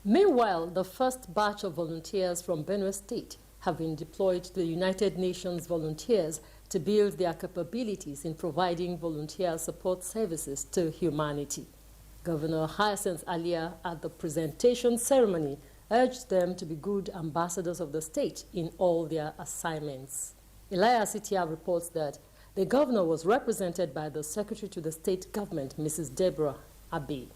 Meanwhile, the first batch of volunteers from Benue State have been deployed to the United Nations volunteers to build their capabilities in providing volunteer support services to humanity. Governor Hyacinth Alia at the presentation ceremony urged them to be good ambassadors of the state in all their assignments. Elias Itia reports that the governor was represented by the Secretary to the State Government, Mrs. Deborah Abbey.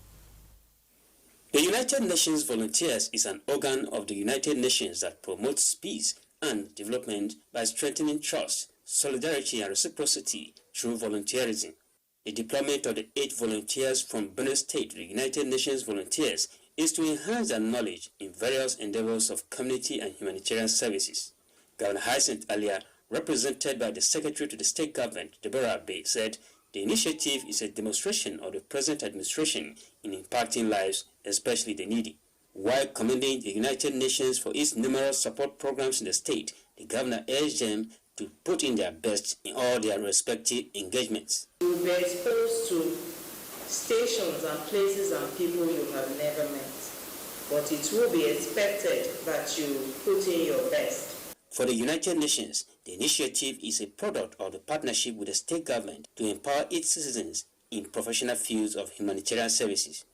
The United Nations Volunteers is an organ of the United Nations that promotes peace and development by strengthening trust, solidarity and reciprocity through volunteerism. The deployment of the 8 volunteers from Benue State to the United Nations Volunteers is to enhance their knowledge in various endeavors of community and humanitarian services. Governor Hyacinth Alia, represented by the Secretary to the State Government, Deborah Abbey, said the initiative is a demonstration of the present administration in impacting lives, especially the needy. While commending the United Nations for its numerous support programs in the state, the governor urged them to put in their best in all their respective engagements. You will be exposed to stations and places and people you have never met, but it will be expected that you put in your best. For the United Nations, the initiative is a product of the partnership with the state government to empower its citizens in professional fields of humanitarian services.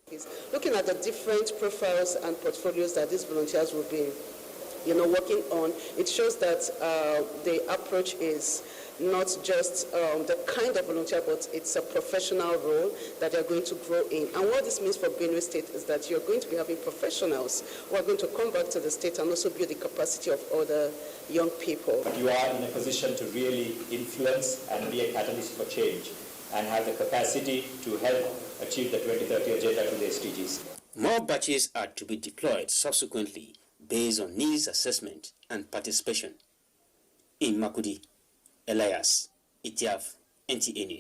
Looking at the different profiles and portfolios that these volunteers will be working on, it shows that the approach is not just the kind of volunteer, but it's a professional role that they're going to grow in. And what this means for Benue State is that you're going to be having professionals who are going to come back to the state and also build the capacity of other young people. You are in a position to really influence and be a catalyst for change and have the capacity to help achieve the 2030 agenda to the SDGs. More batches are to be deployed subsequently based on needs assessment and participation. In Makudi, Elias Itiaf, NTA News.